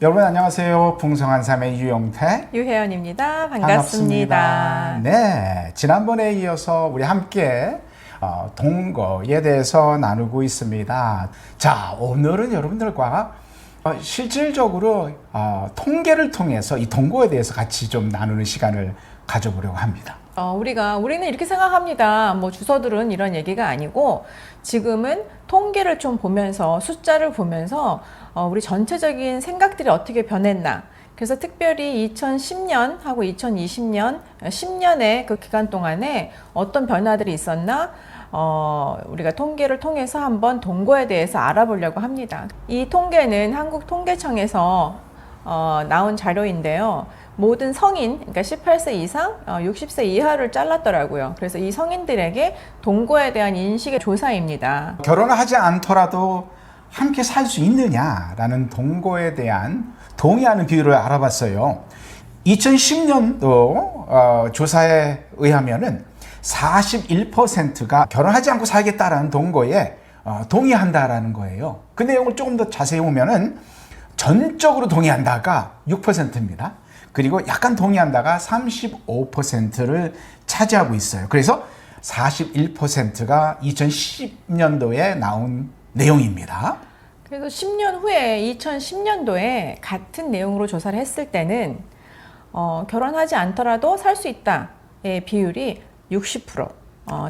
여러분 안녕하세요. 풍성한 삶의 유영태, 유혜연입니다. 반갑습니다. 네, 지난번에 이어서 우리 함께 동거에 대해서 나누고 있습니다. 자, 오늘은 여러분들과 실질적으로 통계를 통해서 이 동거에 대해서 같이 좀 나누는 시간을 가져보려고 합니다. 우리는 이렇게 생각합니다. 뭐 주서들은 이런 얘기가 아니고 지금은 통계를 좀 보면서 숫자를 보면서 우리 전체적인 생각들이 어떻게 변했나. 그래서 특별히 2010년하고 2020년, 10년의 그 기간 동안에 어떤 변화들이 있었나 우리가 통계를 통해서 한번 동거에 대해서 알아보려고 합니다. 이 통계는 한국통계청에서 나온 자료인데요. 모든 성인, 그러니까 18세 이상, 60세 이하를 잘랐더라고요. 그래서 이 성인들에게 동거에 대한 인식의 조사입니다. 결혼을 하지 않더라도 함께 살 수 있느냐라는 동거에 대한 동의하는 비율을 알아봤어요. 2010년도 조사에 의하면은 41%가 결혼하지 않고 살겠다라는 동거에 동의한다라는 거예요. 그 내용을 조금 더 자세히 보면은 전적으로 동의한다가 6%입니다. 그리고 약간 동의한다가 35%를 차지하고 있어요. 그래서 41%가 2010년도에 나온 내용입니다. 그래서 10년 후에 2010년도에 같은 내용으로 조사를 했을 때는 결혼하지 않더라도 살 수 있다의 비율이 60%.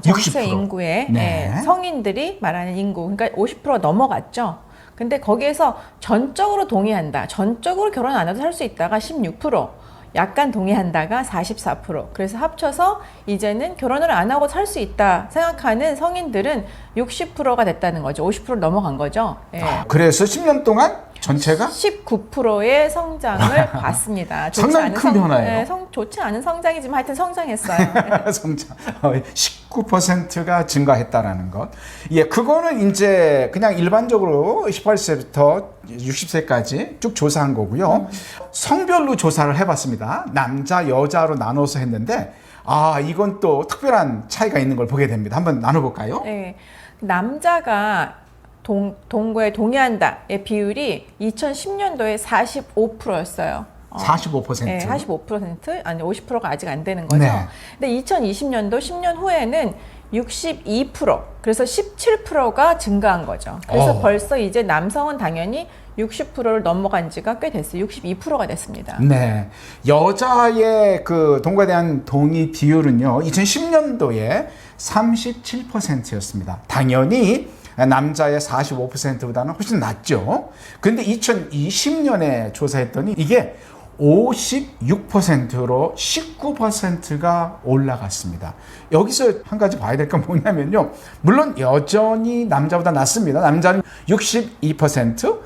전체 60%. 인구의 네. 성인들이 말하는 인구, 그러니까 50% 넘어갔죠. 근데 거기에서 전적으로 동의한다, 전적으로 결혼 안 해도 살 수 있다가 16%, 약간 동의한다가 44%. 그래서 합쳐서 이제는 결혼을 안 하고 살 수 있다 생각하는 성인들은 60%가 됐다는 거죠. 50%를 넘어간 거죠. 예. 그래서 10년 동안 전체가 19%의 성장을 봤습니다. 상당히 큰 변화예요. 좋지 않은 성장이지만 하여튼 성장했어요. 성장 19%가 증가했다라는 것. 예, 그거는 이제 그냥 일반적으로 18세부터 60세까지 쭉 조사한 거고요. 성별로 조사를 해봤습니다. 남자, 여자로 나눠서 했는데 이건 또 특별한 차이가 있는 걸 보게 됩니다. 한번 나눠볼까요? 네, 남자가 동거에 동의한다의 비율이 2010년도에 45%였어요. 45%. 네, 45%, 아니 50%가 아직 안 되는 거죠. 네. 근데 2020년도 10년 후에는 62%, 그래서 17%가 증가한 거죠. 그래서 벌써 이제 남성은 당연히 60%를 넘어간 지가 꽤 됐어요. 62%가 됐습니다. 네. 여자의 그 동거에 대한 동의 비율은요, 2010년도에 37%였습니다. 당연히 남자의 45%보다는 훨씬 낮죠. 근데 2020년에 조사했더니 이게 56%로 19%가 올라갔습니다. 여기서 한 가지 봐야 될 건 뭐냐면요. 물론 여전히 남자보다 낮습니다. 남자는 62%,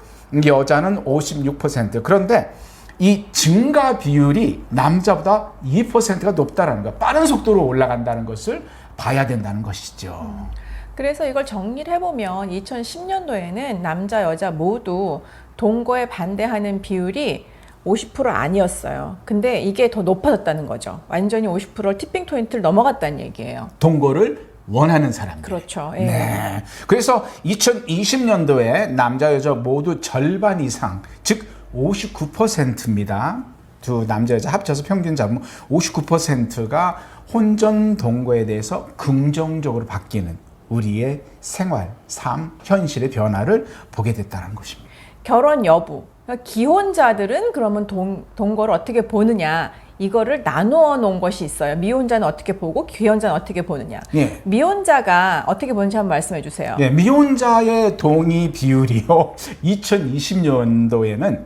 여자는 56%. 그런데 이 증가 비율이 남자보다 2%가 높다는 거, 빠른 속도로 올라간다는 것을 봐야 된다는 것이죠. 그래서 이걸 정리를 해보면 2010년도에는 남자, 여자 모두 동거에 반대하는 비율이 50% 아니었어요. 근데 이게 더 높아졌다는 거죠. 완전히 50%를 티핑 포인트를 넘어갔다는 얘기예요. 동거를 원하는 사람들. 그렇죠. 예. 네. 그래서 2020년도에 남자, 여자 모두 절반 이상, 즉 59%입니다. 두 남자, 여자 합쳐서 평균 잡으면 59%가 혼전 동거에 대해서 긍정적으로 바뀌는 우리의 생활, 삶, 현실의 변화를 보게 됐다는 것입니다. 결혼 여부. 그러니까 기혼자들은 그러면 동거를 어떻게 보느냐, 이거를 나누어 놓은 것이 있어요. 미혼자는 어떻게 보고 기혼자는 어떻게 보느냐. 예. 미혼자가 어떻게 보는지 한번 말씀해 주세요. 예, 미혼자의 동의 비율이요, 2020년도에는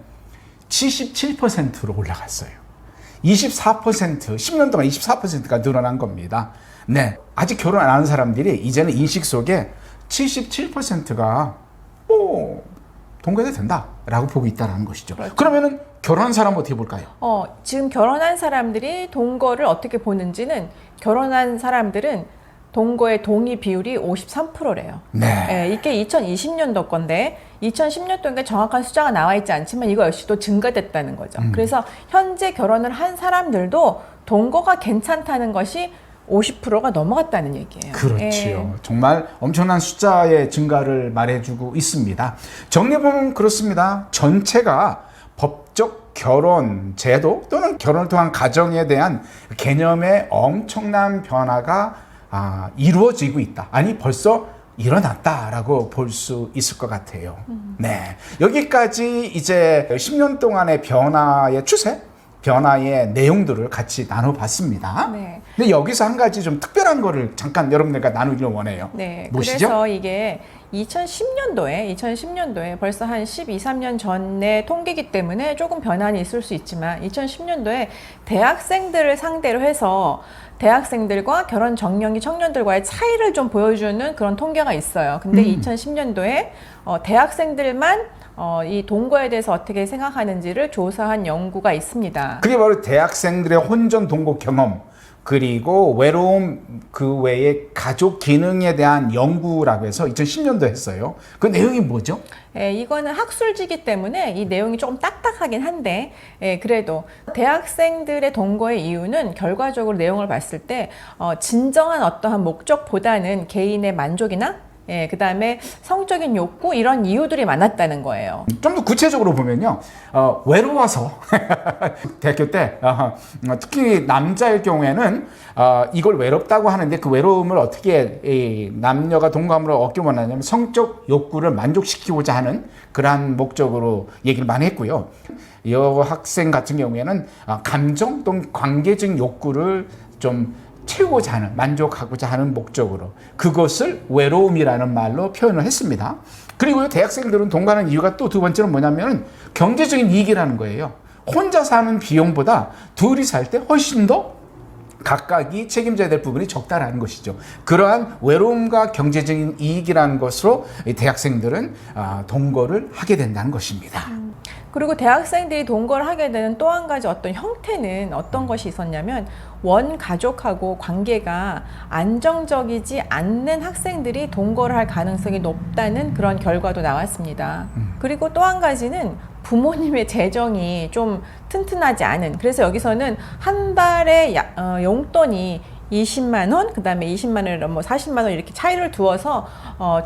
77%로 올라갔어요. 24%, 10년 동안 24%가 늘어난 겁니다. 네. 아직 결혼 안 하는 사람들이 이제는 인식 속에 77%가 동거해도 된다라고 보고 있다는 것이죠. 그렇죠. 그러면은 결혼한 사람 어떻게 볼까요? 지금 결혼한 사람들이 동거를 어떻게 보는지는, 결혼한 사람들은 동거의 동의 비율이 53%래요. 네. 이게 2020년도 건데 2010년도에 정확한 숫자가 나와 있지 않지만 이거 역시 또 증가됐다는 거죠. 그래서 현재 결혼을 한 사람들도 동거가 괜찮다는 것이 50%가 넘어갔다는 얘기예요. 그렇지요. 정말 엄청난 숫자의 증가를 말해주고 있습니다. 정리해보면 그렇습니다. 전체가 법적 결혼 제도 또는 결혼을 통한 가정에 대한 개념의 엄청난 변화가 이루어지고 있다. 아니 벌써 일어났다라고 볼 수 있을 것 같아요. 네, 여기까지 이제 10년 동안의 변화의 추세, 변화의 내용들을 같이 나눠봤습니다. 네. 근데 여기서 한 가지 좀 특별한 거를 잠깐 여러분들과 나누기를 원해요. 네. 무엇이죠? 그래서 이게 2010년도에 벌써 한 12, 13년 전의 통계이기 때문에 조금 변환이 있을 수 있지만 2010년도에 대학생들을 상대로 해서 대학생들과 결혼 정년기 청년들과의 차이를 좀 보여주는 그런 통계가 있어요. 근데 2010년도에 대학생들만 이 동거에 대해서 어떻게 생각하는지를 조사한 연구가 있습니다. 그게 바로 대학생들의 혼전 동거 경험 그리고 외로움 그 외에 가족 기능에 대한 연구라고 해서 2010년도에 했어요. 그 내용이 뭐죠? 이거는 학술지기 때문에 이 내용이 조금 딱딱하긴 한데 그래도 대학생들의 동거의 이유는 결과적으로 내용을 봤을 때 진정한 어떠한 목적보다는 개인의 만족이나 그 다음에 성적인 욕구 이런 이유들이 많았다는 거예요. 좀 더 구체적으로 보면요, 외로워서 대학교 때 특히 남자일 경우에는 이걸 외롭다고 하는데 그 외로움을 어떻게 남녀가 동감으로 얻기 원하냐면 성적 욕구를 만족시키고자 하는 그러한 목적으로 얘기를 많이 했고요. 이 학생 같은 경우에는 감정 또는 관계적 욕구를 좀 채우고자 하는, 만족하고자 하는 목적으로 그것을 외로움이라는 말로 표현을 했습니다. 그리고 대학생들은 동거하는 이유가 또 두 번째는 뭐냐면 경제적인 이익이라는 거예요. 혼자 사는 비용보다 둘이 살 때 훨씬 더 각각이 책임져야 될 부분이 적다라는 것이죠. 그러한 외로움과 경제적인 이익이라는 것으로 대학생들은 동거를 하게 된다는 것입니다. 그리고 대학생들이 동거를 하게 되는 또 한 가지 어떤 형태는 어떤 것이 있었냐면 원가족하고 관계가 안정적이지 않는 학생들이 동거를 할 가능성이 높다는 그런 결과도 나왔습니다. 그리고 또 한 가지는 부모님의 재정이 좀 튼튼하지 않은, 그래서 여기서는 한 달에 용돈이 20만 원, 그 다음에 20만 원, 뭐 40만 원 이렇게 차이를 두어서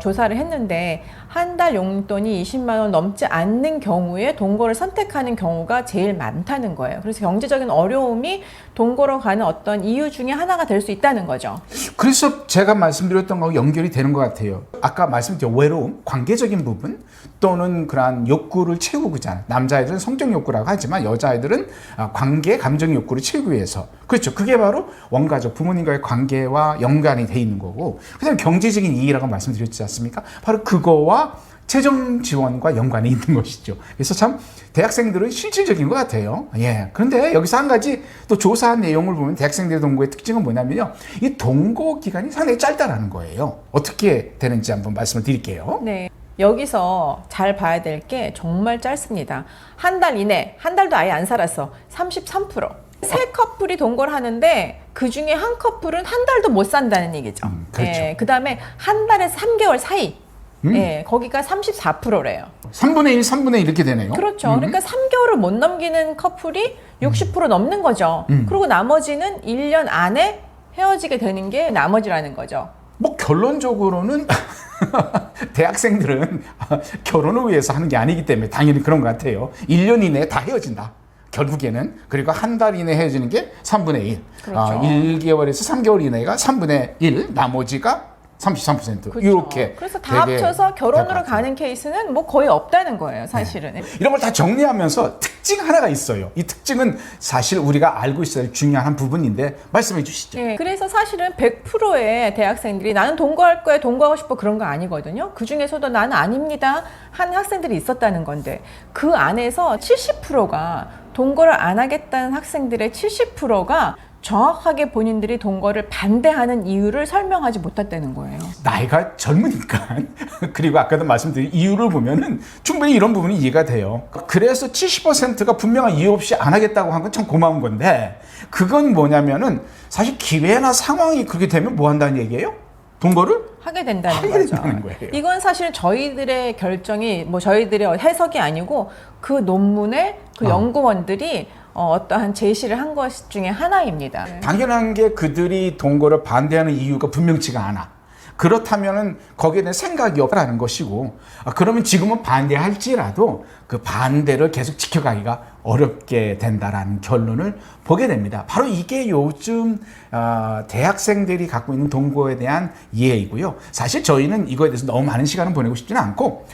조사를 했는데 한 달 용돈이 20만 원 넘지 않는 경우에 동거를 선택하는 경우가 제일 많다는 거예요. 그래서 경제적인 어려움이 동거로 가는 어떤 이유 중에 하나가 될 수 있다는 거죠. 그래서 제가 말씀드렸던 거하고 연결이 되는 것 같아요. 아까 말씀드린 외로움, 관계적인 부분 또는 그러한 욕구를 채우고자 하는, 남자애들은 성적 욕구라고 하지만 여자애들은 관계, 감정 욕구를 채우기 위해서, 그렇죠. 그게 바로 원가족, 부모님과의 관계와 연관이 돼 있는 거고, 그다음에 경제적인 이익이라고 말씀드렸지 않습니까? 바로 그거와 재정 지원과 연관이 있는 것이죠. 그래서 참 대학생들은 실질적인 것 같아요. 예. 그런데 여기서 한 가지 또 조사한 내용을 보면 대학생들의 동거의 특징은 뭐냐면요, 이 동거 기간이 상당히 짧다라는 거예요. 어떻게 되는지 한번 말씀을 드릴게요. 네. 여기서 잘 봐야 될 게 정말 짧습니다. 한 달 이내, 한 달도 아예 안 살았어. 33%. 세 커플이 동거를 하는데 그 중에 한 커플은 한 달도 못 산다는 얘기죠. 그렇죠. 그 다음에 한 달에서 3개월 사이. 거기가 34%래요. 3분의 1, 3분의 1 이렇게 되네요. 그렇죠. 그러니까 3개월을 못 넘기는 커플이 60% 넘는 거죠. 그리고 나머지는 1년 안에 헤어지게 되는 게 나머지라는 거죠. 뭐 결론적으로는 대학생들은 결혼을 위해서 하는 게 아니기 때문에 당연히 그런 것 같아요. 1년 이내에 다 헤어진다. 결국에는. 그리고 한 달 이내에 헤어지는 게 3분의 1. 그렇죠. 1개월에서 3개월 이내가 3분의 1, 나머지가 33%. 그렇죠. 이렇게. 그래서 다 합쳐서 결혼으로 가는 케이스는 뭐 거의 없다는 거예요, 사실은. 네. 이런 걸 다 정리하면서 특징 하나가 있어요. 이 특징은 사실 우리가 알고 있어야 할 중요한 한 부분인데 말씀해 주시죠. 네, 그래서 사실은 100%의 대학생들이 나는 동거할 거야, 동거하고 싶어 그런 거 아니거든요. 그 중에서도 나는 아닙니다 한 학생들이 있었다는 건데 그 안에서 70%가 동거를 안 하겠다는 학생들의 70%가 정확하게 본인들이 동거를 반대하는 이유를 설명하지 못했다는 거예요. 나이가 젊으니까. 그리고 아까도 말씀드린 이유를 보면은 충분히 이런 부분이 이해가 돼요. 그래서 70%가 분명한 이유 없이 안 하겠다고 한 건 참 고마운 건데, 그건 뭐냐면은 사실 기회나 상황이 그렇게 되면 뭐 한다는 얘기예요? 동거를 하게 된다는 하게 거죠. 된다는 거예요. 이건 사실 저희들의 결정이 뭐 저희들의 해석이 아니고 그 논문의 그 연구원들이 어떠한 제시를 한 것 중에 하나입니다. 당연한 게 그들이 동거를 반대하는 이유가 분명치가 않아. 그렇다면은 거기에 대한 생각이 없다는 것이고, 그러면 지금은 반대할지라도 그 반대를 계속 지켜가기가 어렵게 된다라는 결론을 보게 됩니다. 바로 이게 요즘 대학생들이 갖고 있는 동거에 대한 이해이고요. 사실 저희는 이거에 대해서 너무 많은 시간을 보내고 싶지는 않고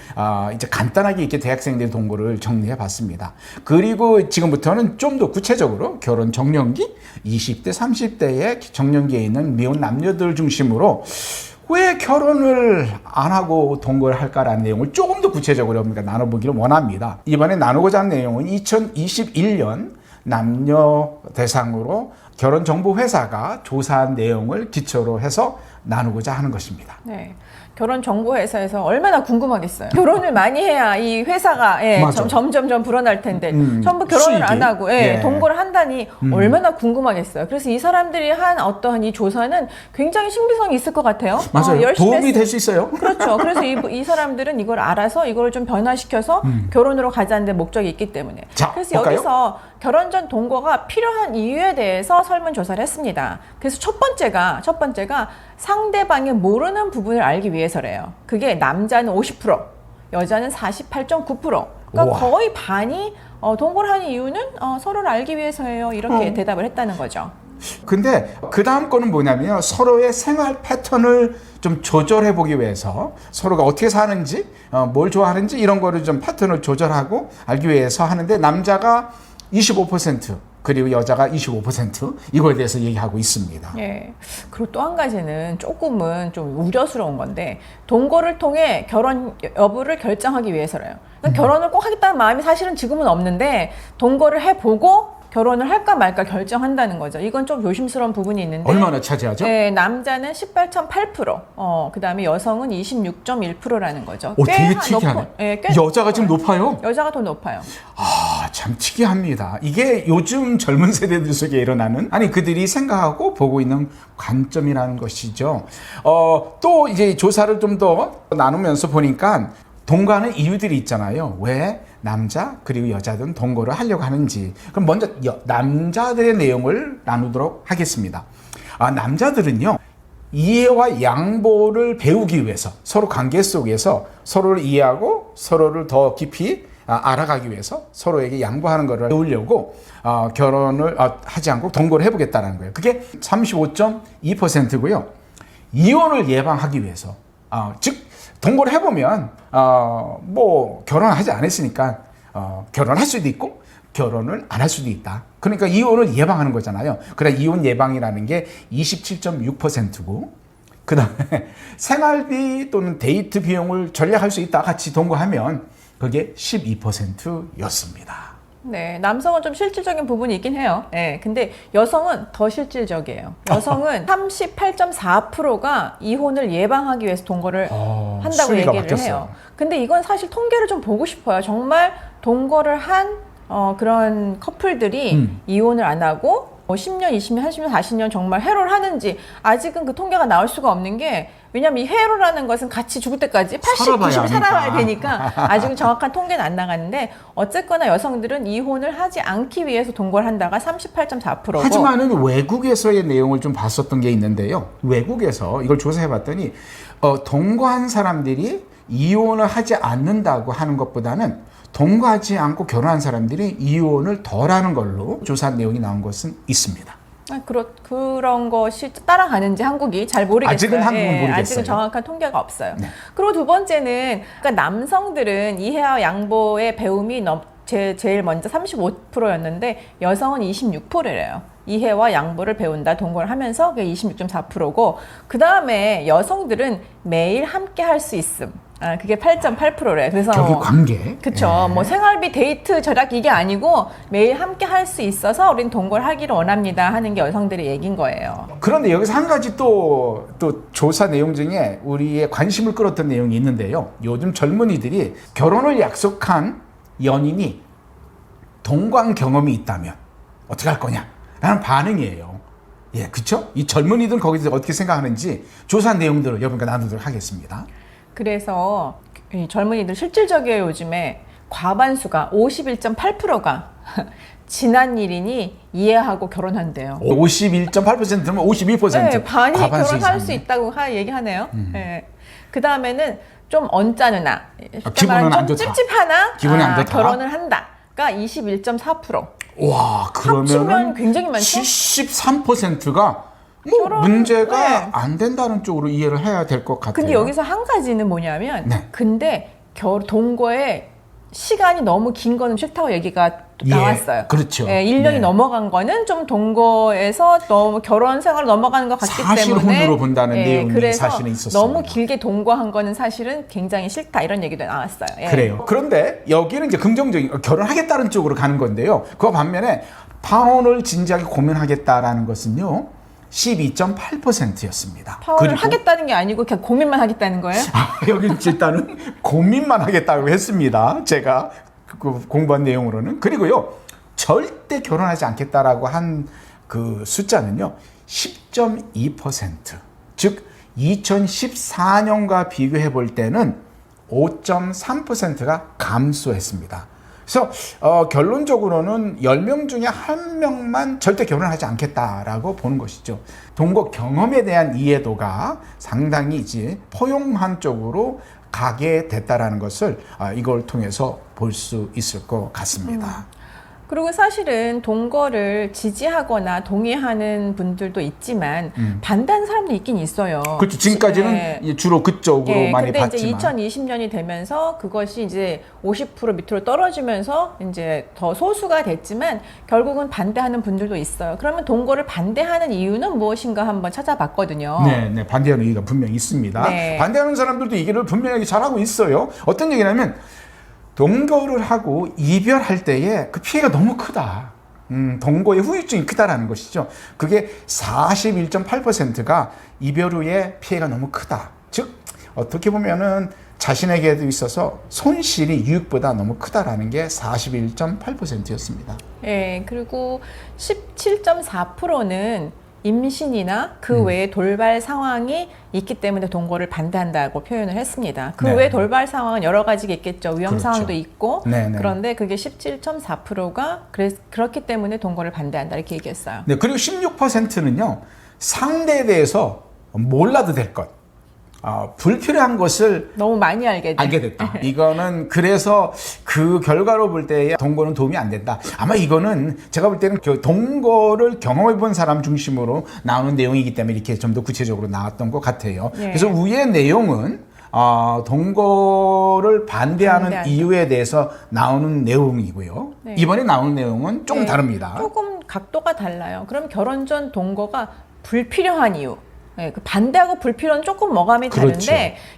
이제 간단하게 이렇게 대학생들의 동거를 정리해 봤습니다. 그리고 지금부터는 좀 더 구체적으로 결혼 정년기, 20대, 30대의 정년기에 있는 미혼 남녀들 중심으로 왜 결혼을 안 하고 동거를 할까라는 내용을 조금 더 구체적으로 우리가 나눠보기를 원합니다. 이번에 나누고자 하는 내용은 2021년 남녀 대상으로 결혼정보회사가 조사한 내용을 기초로 해서 나누고자 하는 것입니다. 네. 결혼정보회사에서 얼마나 궁금하겠어요. 결혼을 많이 해야 이 회사가 점점 불어날 텐데 전부 결혼을 수익이. 안 하고 동거를 한다니 얼마나 궁금하겠어요. 그래서 이 사람들이 한 어떠한 이 조사는 굉장히 신빙성이 있을 것 같아요. 맞아요. 열심히 도움이 될 수 있어요. 그렇죠. 그래서 이 사람들은 이걸 알아서 이걸 좀 변화시켜서 결혼으로 가자는 데 목적이 있기 때문에. 자, 그래서 볼까요? 여기서 결혼 전 동거가 필요한 이유에 대해서 설문조사를 했습니다. 그래서 첫 번째가 상대방의 모르는 부분을 알기 위해서래요. 그게 남자는 50%, 여자는 48.9%. 그러니까 우와. 거의 반이 동거를 하는 이유는 서로를 알기 위해서예요. 이렇게 대답을 했다는 거죠. 근데 그 다음 거는 뭐냐면요. 서로의 생활 패턴을 좀 조절해 보기 위해서 서로가 어떻게 사는지, 뭘 좋아하는지 이런 거를 좀 패턴을 조절하고 알기 위해서 하는데 남자가 25% 그리고 여자가 25% 이거에 대해서 얘기하고 있습니다. 예. 그리고 또 한 가지는 조금은 좀 우려스러운 건데 동거를 통해 결혼 여부를 결정하기 위해서래요. 그러니까 결혼을 꼭 하겠다는 마음이 사실은 지금은 없는데 동거를 해보고 결혼을 할까 말까 결정한다는 거죠. 이건 좀 조심스러운 부분이 있는데 얼마나 차지하죠? 네, 남자는 18.8%, 그 다음에 여성은 26.1%라는 거죠. 되게 특이하네. 꽤 여자가 지금 높아요? 여자가 더 높아요. 참 특이합니다. 이게 요즘 젊은 세대들 속에 일어나는 그들이 생각하고 보고 있는 관점이라는 것이죠. 또 이제 조사를 좀 더 나누면서 보니까 동거하는 이유들이 있잖아요. 왜 남자 그리고 여자들은 동거를 하려고 하는지. 그럼 먼저 남자들의 내용을 나누도록 하겠습니다. 남자들은요. 이해와 양보를 배우기 위해서 서로 관계 속에서 서로를 이해하고 서로를 더 깊이 알아가기 위해서 서로에게 양보하는 것을 배우려고 결혼을 하지 않고 동거를 해보겠다는 거예요. 그게 35.2%고요. 이혼을 예방하기 위해서 즉 동거를 해보면 뭐 결혼을 하지 않았으니까 결혼할 수도 있고 결혼을 안 할 수도 있다. 그러니까 이혼을 예방하는 거잖아요. 그래 이혼 예방이라는 게 27.6%고 그 다음에 생활비 또는 데이트 비용을 절약할 수 있다. 같이 동거하면 그게 12%였습니다. 네, 남성은 좀 실질적인 부분이 있긴 해요. 네, 근데 여성은 더 실질적이에요. 여성은 38.4%가 이혼을 예방하기 위해서 동거를 한다고 얘기를 바뀌었어요. 해요. 근데 이건 사실 통계를 좀 보고 싶어요. 정말 동거를 한 그런 커플들이 이혼을 안 하고 10년, 20년, 30년, 40년 정말 해로를 하는지 아직은 그 통계가 나올 수가 없는 게 왜냐면 이 해로라는 것은 같이 죽을 때까지 80, 90 살아봐야 되니까 아직은 정확한 통계는 안 나가는데 어쨌거나 여성들은 이혼을 하지 않기 위해서 동거를 한다가 38.4%고 하지만은 외국에서의 내용을 좀 봤었던 게 있는데요. 외국에서 이걸 조사해 봤더니 동거한 사람들이 이혼을 하지 않는다고 하는 것보다는 동거하지 않고 결혼한 사람들이 이혼을 덜 하는 걸로 조사한 내용이 나온 것은 있습니다. 그런 것이 따라가는지 한국이 잘 모르겠어요. 아직은 한국은 모르겠어요. 아직은 정확한 통계가 없어요. 네. 그리고 두 번째는 그러니까 남성들은 이해와 양보의 배움이 제일 먼저 35%였는데 여성은 26%래요. 이해와 양보를 배운다, 동거를 하면서 그게 26.4%고 그 다음에 여성들은 매일 함께 할 수 있음. 그게 8.8%래. 그래서 여기 관계. 그쵸. 뭐 생활비, 데이트 절약 이게 아니고 매일 함께 할 수 있어서 우린 동거를 하기를 원합니다 하는 게 여성들의 얘기인 거예요. 그런데 여기서 한 가지 또 조사 내용 중에 우리의 관심을 끌었던 내용이 있는데요. 요즘 젊은이들이 결혼을 약속한 연인이 동거한 경험이 있다면 어떻게 할 거냐? 라는 반응이에요. 예, 그쵸? 이 젊은이들은 거기서 어떻게 생각하는지 조사 내용들을 여러분과 나누도록 하겠습니다. 그래서 이 젊은이들 실질적이에요. 요즘에 과반수가 51.8%가 지난 일이니 이해하고 결혼한대요. 51.8%면 52%. 네, 반이 과반수 결혼할 수 이상이네. 있다고 얘기하네요. 네. 그 다음에는 좀 언짢으나, 기분은 안 좀 좋다. 찝찝하나, 기분이 안 좋다. 결혼을 한다가 21.4%. 와, 합치면 그러면은 굉장히 많죠? 73%가 뭐 결혼, 문제가 네. 안 된다는 쪽으로 이해를 해야 될 것 같아요. 근데 여기서 한 가지는 뭐냐면, 네. 근데 동거에 시간이 너무 긴 거는 싫다고 얘기가 예, 나왔어요. 그렇죠. 1년이 네. 넘어간 거는 좀 동거에서 너무 결혼 생활을 넘어가는 것 같기 때문에 사실혼으로 본다는 내용이 그래서 사실은 있었습니다. 너무 길게 동거한 거는 사실은 굉장히 싫다 이런 얘기도 나왔어요. 예. 그래요. 그런데 여기는 이제 긍정적인 결혼하겠다는 쪽으로 가는 건데요. 그 반면에 파혼을 진지하게 고민하겠다라는 것은요. 12.8%였습니다. 파혼을 하겠다는 게 아니고 그냥 고민만 하겠다는 거예요? 여기 일단은 고민만 하겠다고 했습니다. 제가 그 공부한 내용으로는. 그리고요. 절대 결혼하지 않겠다라고 한 그 숫자는요. 10.2%. 즉 2014년과 비교해 볼 때는 5.3%가 감소했습니다. 그래서 결론적으로는 10명 중에 1명만 절대 결혼하지 않겠다라고 보는 것이죠. 동거 경험에 대한 이해도가 상당히 이제 포용한 쪽으로 가게 됐다라는 것을 이걸 통해서 볼 수 있을 것 같습니다. 그리고 사실은 동거를 지지하거나 동의하는 분들도 있지만 반대하는 사람도 있긴 있어요. 그렇죠. 지금까지는 네. 주로 그쪽으로 많이 근데 봤지만. 이제 2020년이 되면서 그것이 이제 50% 밑으로 떨어지면서 이제 더 소수가 됐지만 결국은 반대하는 분들도 있어요. 그러면 동거를 반대하는 이유는 무엇인가 한번 찾아봤거든요. 네, 반대하는 이유가 분명히 있습니다. 네. 반대하는 사람들도 이 길을 분명하게 잘하고 있어요. 어떤 얘기냐면 동거를 하고 이별할 때에 그 피해가 너무 크다. 동거의 후유증이 크다라는 것이죠. 그게 41.8%가 이별 후에 피해가 너무 크다. 즉 어떻게 보면은 자신에게도 있어서 손실이 유익보다 너무 크다라는 게 41.8%였습니다. 예, 그리고 17.4%는 임신이나 그 외에 돌발 상황이 있기 때문에 동거를 반대한다고 표현을 했습니다. 그 네. 외에 돌발 상황은 여러 가지가 있겠죠. 위험 그렇죠. 상황도 있고. 네네. 그런데 그게 17.4%가 그렇기 때문에 동거를 반대한다 이렇게 얘기했어요. 네, 그리고 16%는요 상대에 대해서 몰라도 될 것, 불필요한 것을 너무 많이 알게 됐다. 이거는 그래서 그 결과로 볼 때 동거는 도움이 안 된다. 아마 이거는 제가 볼 때는 그 동거를 경험해 본 사람 중심으로 나오는 내용이기 때문에 이렇게 좀 더 구체적으로 나왔던 것 같아요. 예. 그래서 위의 내용은 동거를 반대하는 반대한다. 이유에 대해서 나오는 내용이고요. 네. 이번에 나오는 내용은 조금 네, 다릅니다. 조금 각도가 달라요. 그럼 결혼 전 동거가 불필요한 이유. 네, 그 반대하고 불필요는 조금 어감이 다른데 그렇죠.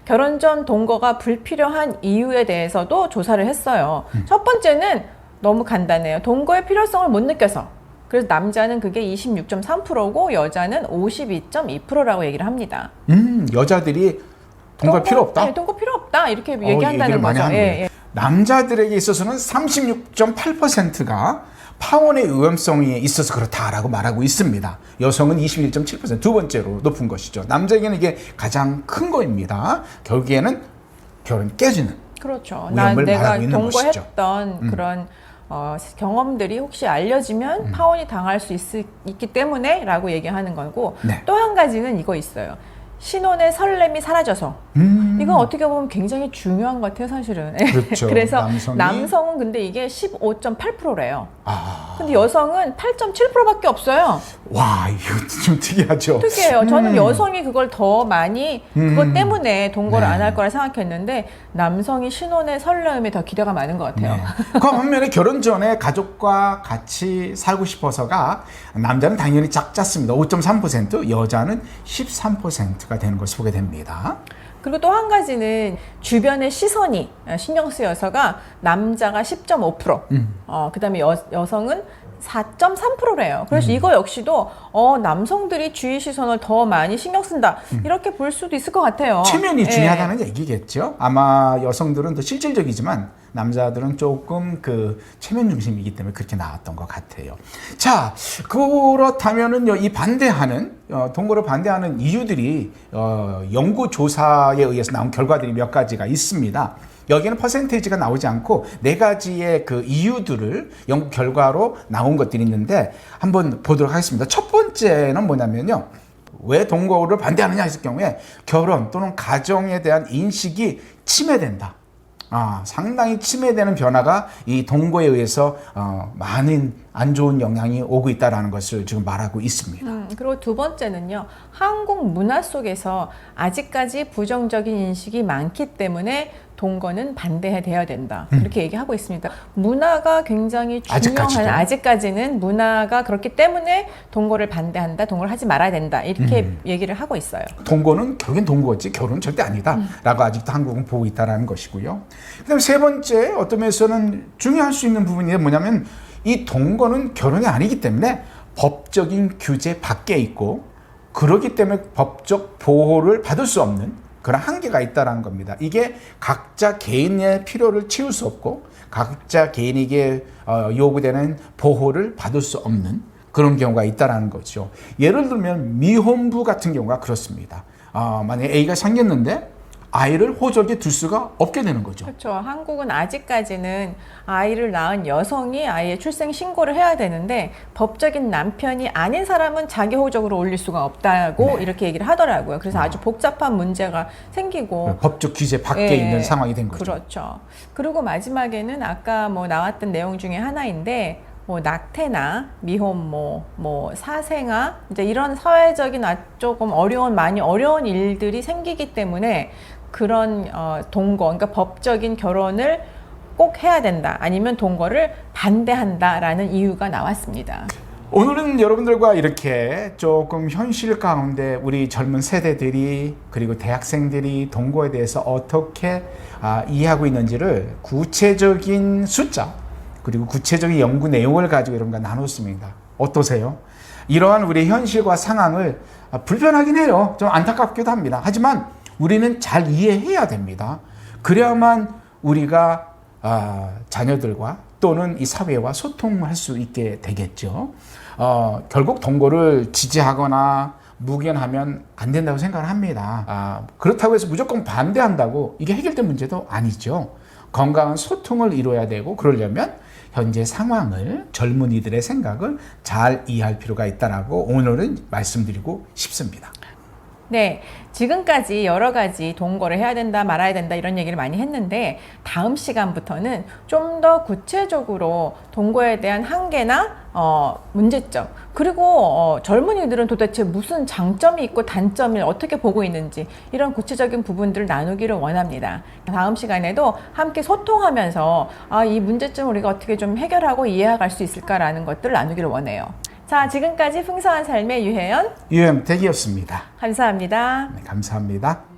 결혼 전 동거가 불필요한 이유에 대해서도 조사를 했어요. 첫 번째는 너무 간단해요. 동거의 필요성을 못 느껴서. 그래서 남자는 그게 26.3%고 여자는 52.2%라고 얘기를 합니다. 여자들이 동거 필요 없다? 네, 동거 필요 없다. 이렇게 얘기한다는 얘기를 많이 거죠. 하는 거예요. 남자들에게 있어서는 36.8%가 파혼의 위험성이 있어서 그렇다라고 말하고 있습니다. 여성은 21.7%, 두 번째로 높은 것이죠. 남자에게는 이게 가장 큰 거입니다. 결국에는 결혼이 깨지는 그렇죠. 위험을 내가 말하고 있는 것이죠. 동거했던 그런 경험들이 혹시 알려지면 파혼이 당할 수 있기 때문에 라고 얘기하는 거고 네. 또 한 가지는 이거 있어요. 신혼의 설렘이 사라져서 이건 어떻게 보면 굉장히 중요한 것 같아요 사실은. 그렇죠. 그래서 남성이- 남성은 근데 이게 15.8%래요. 아, 근데 여성은 8.7%밖에 없어요. 와, 이거 좀 특이하죠. 특이해요. 저는 여성이 그걸 더 많이 그것 때문에 동거를 네. 안 할 거라 생각했는데 남성이 신혼의 설렘에 더 기대가 많은 것 같아요. 네. 그 반면에 결혼 전에 가족과 같이 살고 싶어서가 남자는 당연히 작습니다. 5.3%, 여자는 13%가 되는 것을 보게 됩니다. 그리고 또 한 가지는 주변의 시선이 신경 쓰여서가 남자가 10.5%, 그다음에 여성은 4.3%래요. 그래서 이거 역시도 남성들이 주위 시선을 더 많이 신경 쓴다 이렇게 볼 수도 있을 것 같아요. 체면이 예. 중요하다는 얘기겠죠. 아마 여성들은 더 실질적이지만 남자들은 조금 그 체면 중심이기 때문에 그렇게 나왔던 것 같아요. 자, 그렇다면은요, 이 반대하는 동거를 반대하는 이유들이 연구 조사에 의해서 나온 결과들이 몇 가지가 있습니다. 여기는 퍼센테이지가 나오지 않고 네 가지의 그 이유들을 연구 결과로 나온 것들이 있는데 한번 보도록 하겠습니다. 첫 번째는 뭐냐면요. 왜 동거를 반대하느냐 했을 경우에 결혼 또는 가정에 대한 인식이 침해된다. 상당히 침해되는 변화가 이 동거에 의해서 많은 안 좋은 영향이 오고 있다는 것을 지금 말하고 있습니다. 그리고 두 번째는요. 한국 문화 속에서 아직까지 부정적인 인식이 많기 때문에 동거는 반대해야 된다. 이렇게 얘기하고 있습니다. 문화가 굉장히 중요한 아직까지는 문화가 그렇기 때문에 동거를 반대한다. 동거를 하지 말아야 된다. 이렇게 얘기를 하고 있어요. 동거는 결국엔 동거지 결혼은 절대 아니다. 라고 아직도 한국은 보고 있다는 것이고요. 그다음에 세 번째 어떤 면에서는 중요할 수 있는 부분이 뭐냐면 이 동거는 결혼이 아니기 때문에 법적인 규제 밖에 있고 그렇기 때문에 법적 보호를 받을 수 없는 그런 한계가 있다는 겁니다. 이게 각자 개인의 필요를 채울 수 없고 각자 개인에게 요구되는 보호를 받을 수 없는 그런 경우가 있다는 거죠. 예를 들면 미혼부 같은 경우가 그렇습니다. 만약에 A가 생겼는데 아이를 호적에 둘 수가 없게 되는 거죠. 그렇죠. 한국은 아직까지는 아이를 낳은 여성이 아이의 출생 신고를 해야 되는데 법적인 남편이 아닌 사람은 자기 호적으로 올릴 수가 없다고 이렇게 얘기를 하더라고요. 그래서 아주 복잡한 문제가 생기고 법적 규제 밖에 있는 상황이 된 거죠. 그렇죠. 그리고 마지막에는 아까 뭐 나왔던 내용 중에 하나인데 뭐 낙태나 미혼모, 뭐 사생아 이제 이런 사회적인 조금 많이 어려운 일들이 생기기 때문에 그런 동거, 그러니까 법적인 결혼을 꼭 해야 된다. 아니면 동거를 반대한다라는 이유가 나왔습니다. 오늘은 여러분들과 이렇게 조금 현실 가운데 우리 젊은 세대들이 그리고 대학생들이 동거에 대해서 어떻게 이해하고 있는지를 구체적인 숫자 그리고 구체적인 연구 내용을 가지고 여러분과 나눴습니다. 어떠세요? 이러한 우리 현실과 상황을 불편하긴 해요. 좀 안타깝기도 합니다. 하지만 우리는 잘 이해해야 됩니다. 그래야만 우리가 자녀들과 또는 이 사회와 소통할 수 있게 되겠죠. 결국 동거를 지지하거나 무견하면 안 된다고 생각을 합니다. 그렇다고 해서 무조건 반대한다고 이게 해결된 문제도 아니죠. 건강한 소통을 이루어야 되고 그러려면 현재 상황을 젊은이들의 생각을 잘 이해할 필요가 있다라고 오늘은 말씀드리고 싶습니다. 네, 지금까지 여러 가지 동거를 해야 된다 말아야 된다 이런 얘기를 많이 했는데 다음 시간부터는 좀 더 구체적으로 동거에 대한 한계나 문제점 그리고 젊은이들은 도대체 무슨 장점이 있고 단점을 어떻게 보고 있는지 이런 구체적인 부분들을 나누기를 원합니다. 다음 시간에도 함께 소통하면서 이 문제점 우리가 어떻게 좀 해결하고 이해할 수 있을까라는 것들을 나누기를 원해요. 자, 지금까지 풍성한 삶의 유혜연, 유엠택이었습니다. 감사합니다. 네, 감사합니다.